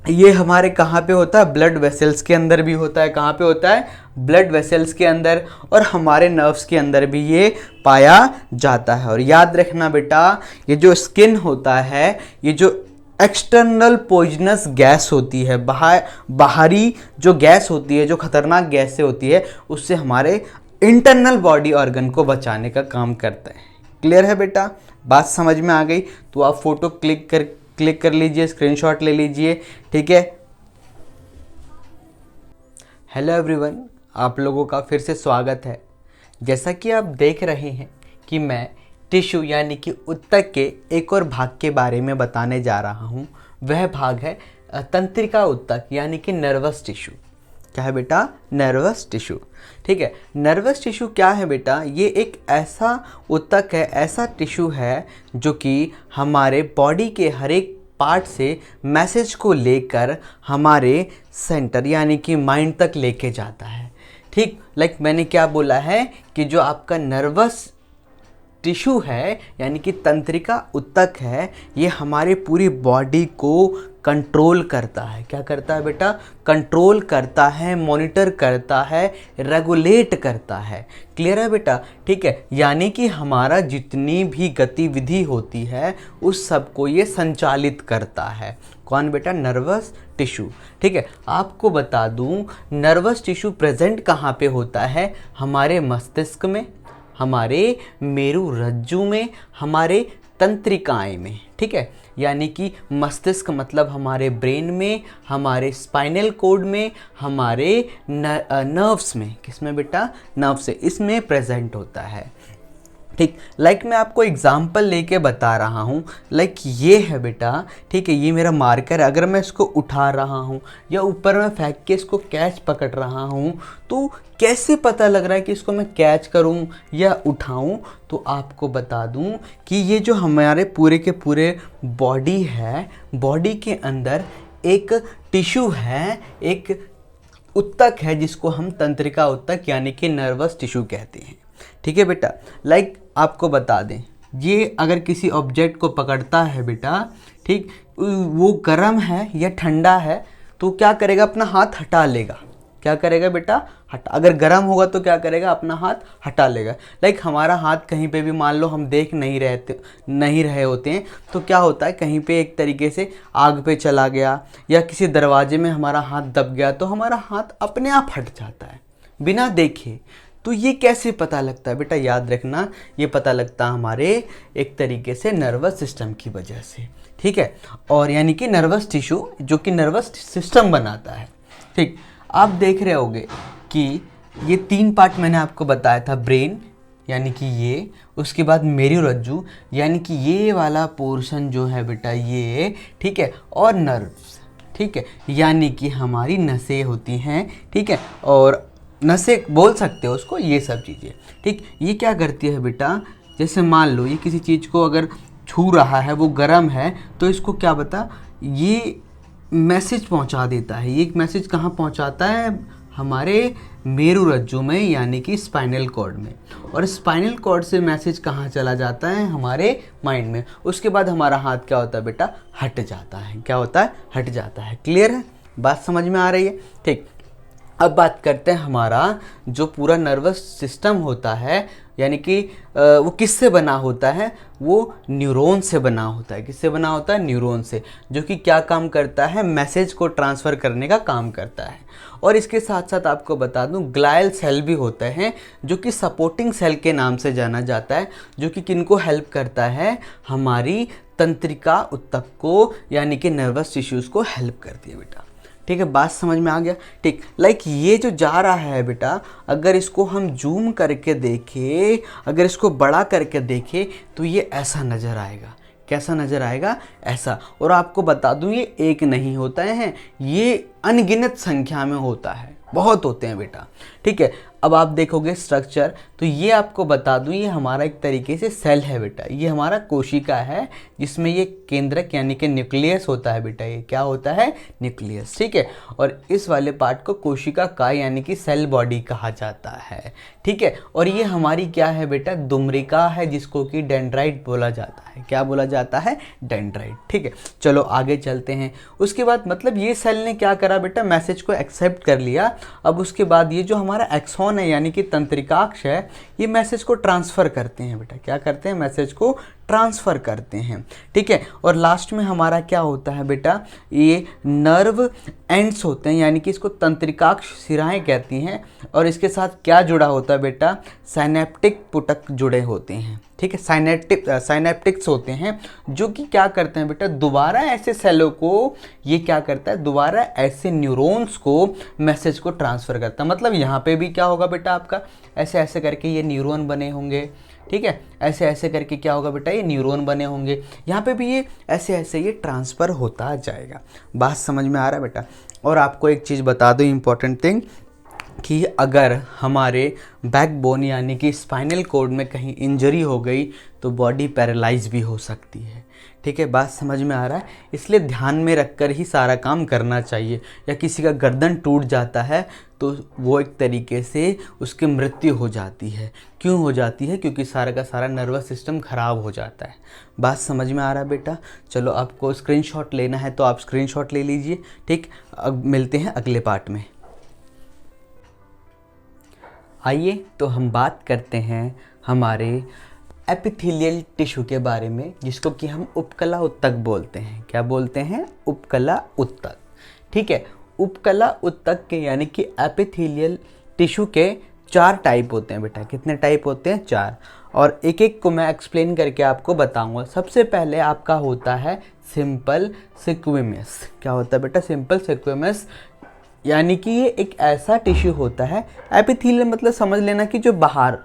A: ये हमारे कहाँ पे होता है? ब्लड वेसल्स के अंदर भी होता है। कहाँ पे होता है? ब्लड वेसल्स के अंदर, और हमारे नर्व्स के अंदर भी ये पाया जाता है। और याद रखना बेटा, ये जो स्किन होता है, ये जो एक्सटर्नल पॉइजनस गैस होती है, बाहरी जो गैस होती है, जो खतरनाक गैसें होती है, उससे हमारे इंटरनल बॉडी ऑर्गन को बचाने का काम करता है। क्लियर है बेटा? बात समझ में आ गई? तो आप फोटो क्लिक कर लीजिए, स्क्रीनशॉट ले लीजिए। ठीक है, हेलो एवरीवन, आप लोगों का फिर से स्वागत है। जैसा कि आप देख रहे हैं कि मैं टिश्यू यानी कि ऊतक के एक और भाग के बारे में बताने जा रहा हूं। वह भाग है तंत्रिका ऊतक यानी कि नर्वस टिश्यू। क्या है बेटा? Nervous tissue. ठीक है, नर्वस टिश्यू क्या है बेटा? ये एक ऐसा ऊतक है, ऐसा टिश्यू है जो कि हमारे बॉडी के हर एक पार्ट से मैसेज को लेकर हमारे सेंटर यानी कि माइंड तक लेके जाता है। ठीक, लाइक मैंने क्या बोला है कि जो आपका नर्वस टिश्यू है यानी कि तंत्रिका ऊतक है, ये हमारे पूरी बॉडी को कंट्रोल करता है। क्या करता है बेटा? कंट्रोल करता है, मॉनिटर करता है, रेगुलेट करता है। क्लियर है बेटा? ठीक है, यानी कि हमारा जितनी भी गतिविधि होती है उस सब को ये संचालित करता है। कौन बेटा? Nervous tissue. ठीक है, आपको बता दूं नर्वस टिश्यू प्रेजेंट कहाँ पे होता है? हमारे मस्तिष्क में, हमारे मेरु रज्जु में, हमारे तंत्रिकाएं में। ठीक है, यानी कि मस्तिष्क मतलब हमारे ब्रेन में, हमारे स्पाइनल कोड में, हमारे नर्व्स में। किसमें बेटा? नर्व से, इसमें प्रेजेंट होता है। ठीक, लाइक मैं आपको एग्जाम्पल लेके बता रहा हूँ। लाइक ये है बेटा, ठीक है, ये मेरा मार्कर है। अगर मैं इसको उठा रहा हूँ या ऊपर में फेंक के इसको कैच पकड़ रहा हूँ, तो कैसे पता लग रहा है कि इसको मैं कैच करूँ या उठाऊँ? तो आपको बता दूँ कि ये जो हमारे पूरे के पूरे बॉडी है, बॉडी के अंदर एक टिश्यू है, एक ऊतक है जिसको हम तंत्रिका ऊतक यानी कि नर्वस टिश्यू कहते हैं। ठीक है बेटा, लाइक आपको बता दें, ये अगर किसी ऑब्जेक्ट को पकड़ता है बेटा, ठीक, वो गर्म है या ठंडा है, तो क्या करेगा? अपना हाथ हटा लेगा। क्या करेगा बेटा? हटा। अगर गर्म होगा तो क्या करेगा? अपना हाथ हटा लेगा। लाइक हमारा हाथ कहीं पे भी मान लो हम देख नहीं रहे होते हैं, तो क्या होता है, कहीं पे एक तरीके से आग पे चला गया या किसी दरवाजे में हमारा हाथ दब गया, तो हमारा हाथ अपने आप हट जाता है बिना देखे। तो ये कैसे पता लगता है बेटा? याद रखना, ये पता लगता है हमारे एक तरीके से नर्वस सिस्टम की वजह से। ठीक है, और यानी कि नर्वस टिश्यू जो कि नर्वस सिस्टम बनाता है। ठीक, आप देख रहे होगे कि ये 3 पार्ट मैंने आपको बताया था। ब्रेन यानी कि ये, उसके बाद मेरुरज्जु यानी कि ये वाला पोर्शन जो है बेटा ये, ठीक है, और नर्व्स, ठीक है, यानी कि हमारी नसें होती हैं। ठीक है, और नसें बोल सकते हो उसको, ये सब चीज़ें। ठीक, ये क्या करती है बेटा? जैसे मान लो ये किसी चीज़ को अगर छू रहा है, वो गर्म है, तो इसको क्या बता, ये मैसेज पहुंचा देता है। ये मैसेज कहाँ पहुंचाता है? हमारे मेरुरज्जु में यानी कि स्पाइनल कॉर्ड में। और स्पाइनल कॉर्ड से मैसेज कहाँ चला जाता है? हमारे माइंड में। उसके बाद हमारा हाथ क्या होता है बेटा? हट जाता है। क्या होता है? हट जाता है। क्लियर है? बात समझ में आ रही है? ठीक, अब बात करते हैं हमारा जो पूरा नर्वस सिस्टम होता है, यानी कि वो किससे बना होता है, वो न्यूरॉन से बना होता है। किससे बना होता है? न्यूरॉन से, जो कि क्या काम करता है? मैसेज को ट्रांसफ़र करने का काम करता है। और इसके साथ साथ आपको बता दूं ग्लायल सेल भी होते हैं, जो कि सपोर्टिंग सेल के नाम से जाना जाता है, जो कि किनको हेल्प करता है? हमारी तंत्रिका ऊतक को, यानी कि नर्वस टिश्यूज़ को हेल्प करती है बेटा। ठीक है, बात समझ में आ गया? ठीक, लाइक ये जो जा रहा है बेटा, अगर इसको हम जूम करके देखें, अगर इसको बड़ा करके देखें तो ये ऐसा नज़र आएगा। कैसा नज़र आएगा? ऐसा। और आपको बता दूं ये एक नहीं होता है, ये अनगिनत संख्या में होता है, बहुत होते हैं बेटा। ठीक है, अब आप देखोगे स्ट्रक्चर, तो ये आपको बता दूं ये हमारा एक तरीके से सेल है बेटा। ये हमारा कोशिका है, जिसमें ये केंद्रक यानी कि न्यूक्लियस होता है बेटा। ये क्या होता है? न्यूक्लियस। ठीक है, और इस वाले पार्ट को कोशिका का यानी कि सेल बॉडी कहा जाता है। ठीक है, और ये हमारी क्या है बेटा? दुम्रिका है, जिसको कि डेंड्राइट बोला जाता है। क्या बोला जाता है? डेंड्राइट। ठीक है, चलो आगे चलते हैं। उसके बाद मतलब ये सेल ने क्या करा बेटा? मैसेज को एक्सेप्ट कर लिया। अब उसके बाद ये जो हमारा एक्सॉन है यानी कि तंत्रिकाक्ष है, ये मैसेज को ट्रांसफ़र करते हैं बेटा। क्या करते हैं? मैसेज को ट्रांसफ़र करते हैं। ठीक है, और लास्ट में हमारा क्या होता है बेटा? ये नर्व एंड्स होते हैं, यानी कि इसको तंत्रिकाक्ष सिराएं कहती हैं। और इसके साथ क्या जुड़ा होता है बेटा? साइनेप्टिक पुटक जुड़े होते हैं। ठीक है, साइनेप्टिक्स होते हैं, जो कि क्या करते हैं बेटा? दोबारा ऐसे सेलों को ये क्या करता है? दोबारा ऐसे न्यूरॉन्स को मैसेज को ट्रांसफ़र करता है। मतलब यहाँ पे भी क्या होगा बेटा? आपका ऐसे ऐसे करके ये न्यूरॉन बने होंगे। ठीक है, ऐसे ऐसे करके क्या होगा बेटा? ये न्यूरॉन बने होंगे। यहाँ पे भी ये ऐसे ऐसे ये ट्रांसफ़र होता जाएगा। बात समझ में आ रहा है बेटा? और आपको एक चीज़ बता दूँ इम्पॉर्टेंट थिंग, कि अगर हमारे बैकबोन यानी कि स्पाइनल कॉर्ड में कहीं इंजरी हो गई तो बॉडी पैरालाइज भी हो सकती है। ठीक है, बात समझ में आ रहा है? इसलिए ध्यान में रखकर ही सारा काम करना चाहिए। या किसी का गर्दन टूट जाता है तो वो एक तरीके से उसकी मृत्यु हो जाती है। क्यों हो जाती है? क्योंकि सारा का सारा नर्वस सिस्टम ख़राब हो जाता है। बात समझ में आ रहा है बेटा? चलो, आपको स्क्रीनशॉट लेना है तो आप स्क्रीनशॉट ले लीजिए। ठीक, अब मिलते हैं अगले पार्ट में। आइए तो हम बात करते हैं हमारे एपिथेलियल टिश्यू के बारे में, जिसको कि हम उपकला ऊतक बोलते हैं। क्या बोलते हैं? उपकला ऊतक। ठीक है, उपकला ऊतक के यानी कि एपिथेलियल टिश्यू के 4 टाइप होते हैं बेटा। कितने टाइप होते हैं? 4। और एक एक को मैं एक्सप्लेन करके आपको बताऊंगा। सबसे पहले आपका होता है सिंपल सिक्वेमस। क्या होता है बेटा? सिंपल सिक्वेमस, यानी कि ये एक ऐसा टिश्यू होता है, एपिथेलियल मतलब समझ लेना कि जो बाहर,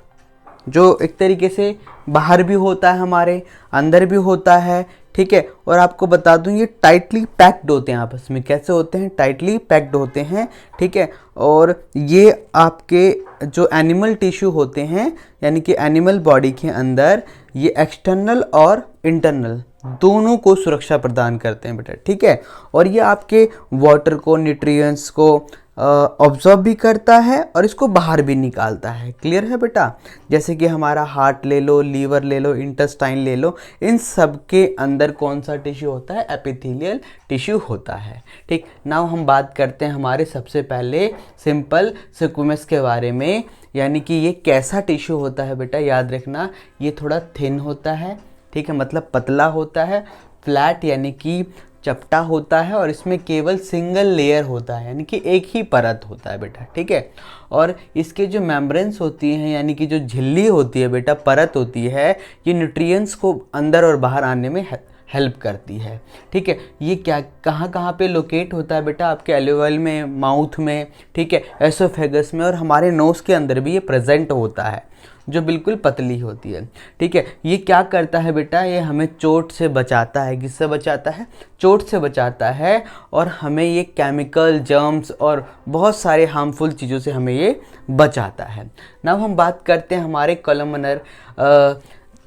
A: जो एक तरीके से बाहर भी होता है, हमारे अंदर भी होता है। ठीक है, और आपको बता दूं ये टाइटली पैक्ड होते हैं आपस में। कैसे होते हैं? टाइटली पैक्ड होते हैं। ठीक है, और ये आपके जो एनिमल टिश्यू होते हैं, यानी कि एनिमल बॉडी के अंदर, ये एक्सटर्नल और इंटरनल दोनों को सुरक्षा प्रदान करते हैं बेटा। ठीक है, और ये आपके वाटर को, न्यूट्रिएंट्स को ऑब्जर्व भी करता है और इसको बाहर भी निकालता है। क्लियर है बेटा? जैसे कि हमारा हार्ट ले लो, लीवर ले लो, इंटेस्टाइन ले लो, इन सब के अंदर कौन सा टिश्यू होता है? एपिथेलियल टिश्यू होता है। ठीक, नाउ हम बात करते हैं हमारे सबसे पहले सिंपल सिक्वेमस के बारे में, यानी कि ये कैसा टिश्यू होता है बेटा? याद रखना, ये थोड़ा थिन होता है। ठीक है, मतलब पतला होता है। फ्लैट यानी कि चपटा होता है, और इसमें केवल सिंगल लेयर होता है, यानी कि एक ही परत होता है बेटा। ठीक है, और इसके जो मेम्ब्रेन्स होती हैं, यानी कि जो झिल्ली होती है बेटा, परत होती है, ये न्यूट्रिएंट्स को अंदर और बाहर आने में हेल्प करती है। ठीक है, ये क्या कहाँ कहाँ पे लोकेट होता है बेटा? आपके एल्वेओल में, माउथ में, ठीक है, एसोफेगस में, और हमारे नोज़ के अंदर भी ये प्रेजेंट होता है, जो बिल्कुल पतली होती है। ठीक है, ये क्या करता है बेटा? ये हमें चोट से बचाता है। किससे बचाता है? चोट से बचाता है, और हमें ये केमिकल, जर्म्स और बहुत सारे हार्मफुल चीज़ों से हमें ये बचाता है। नाउ हम बात करते हैं हमारे कॉलमनर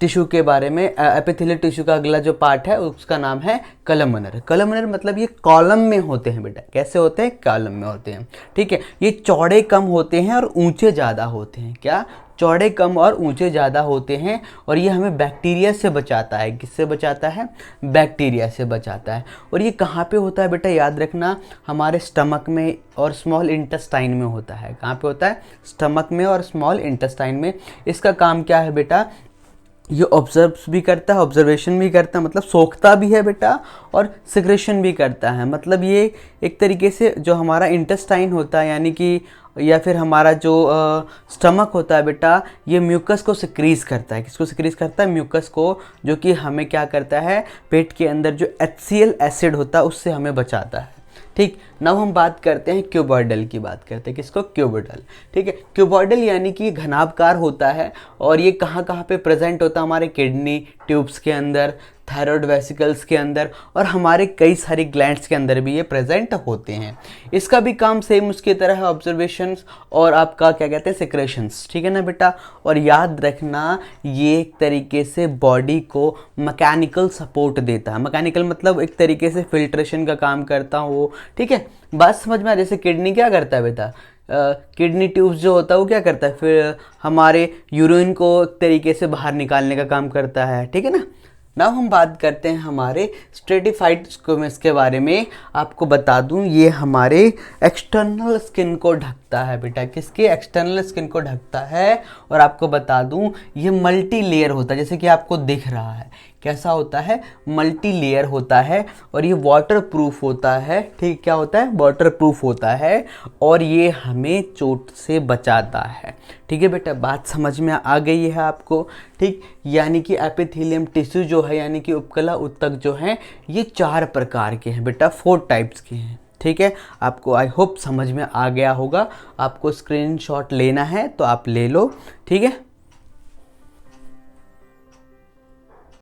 A: टिश्यू के बारे में। एपिथेलियल टिश्यू का अगला जो पार्ट है उसका नाम है कॉलमनर। कॉलमनर मतलब ये कॉलम में होते हैं बेटा। कैसे होते हैं? कॉलम में होते हैं। ठीक है, ये चौड़े कम होते हैं और ऊंचे ज़्यादा होते हैं। क्या? चौड़े कम और ऊंचे ज़्यादा होते हैं, और ये हमें बैक्टीरिया से बचाता है। किससे बचाता है? बैक्टीरिया से बचाता है। और ये कहाँ पे होता है बेटा? याद रखना, हमारे स्टमक में और स्मॉल इंटेस्टाइन में होता है। कहाँ पे होता है? स्टमक में और स्मॉल इंटेस्टाइन में। इसका काम क्या है बेटा? ये ऑब्जर्व भी करता है, ऑब्जर्वेशन भी करता है, मतलब सोखता भी है बेटा, और सिक्रेशन भी करता है। मतलब ये एक तरीके से जो हमारा इंटेस्टाइन होता है, यानी कि या फिर हमारा जो स्टमक होता है बेटा, ये म्यूकस को सिक्रीज करता है। किसको सिक्रीज करता है? म्यूकस को, जो कि हमें क्या करता है? पेट के अंदर जो HCl एसिड होता है उससे हमें बचाता है। ठीक, नाउ हम बात करते हैं क्यूबॉइडल की बात करते हैं। किसको? क्यूबॉइडल। ठीक है, क्यूबॉइडल यानी कि घनाभकार होता है, और ये कहाँ कहाँ पे प्रेजेंट होता है? हमारे किडनी ट्यूब्स के अंदर, थायराइड वेसिकल्स के अंदर, और हमारे कई सारी ग्लैंड्स के अंदर भी ये प्रेजेंट होते हैं। इसका भी काम सेम उसकी तरह है, ऑब्जर्वेशंस और आपका क्या कहते हैं? सिक्रेशंस। ठीक है ना बेटा? और याद रखना, ये एक तरीके से बॉडी को मैकेनिकल सपोर्ट देता है। मैकेनिकल मतलब एक तरीके से फिल्ट्रेशन का काम करता हो। ठीक है, बात समझ में आ? जैसे किडनी क्या करता है बेटा? किडनी ट्यूब्स जो होता है वो क्या करता है? फिर हमारे यूरिन को एक तरीके से बाहर निकालने का काम करता है। ठीक है ना? नाउ हम बात करते हैं हमारे स्ट्रेटिफाइड स्क्विमस के बारे में। आपको बता दूं, ये हमारे एक्सटर्नल स्किन को ढकता है बेटा। किसके? एक्सटर्नल स्किन को ढकता है। और आपको बता दूं, ये मल्टी लेयर होता है, जैसे कि आपको दिख रहा है। कैसा होता है? मल्टी लेयर होता है, और ये वाटर प्रूफ होता है। ठीक, क्या होता है? वाटर प्रूफ होता है, और ये हमें चोट से बचाता है। ठीक है बेटा, बात समझ में आ गई है आपको? ठीक, यानी कि एपिथेलियम टिश्यू जो है, यानी कि उपकला उत्तक जो है, ये 4 प्रकार के हैं बेटा, 4 टाइप्स के हैं। ठीक है, आपको आई होप समझ में आ गया होगा। आपको स्क्रीनशॉट लेना है तो आप ले लो। ठीक है।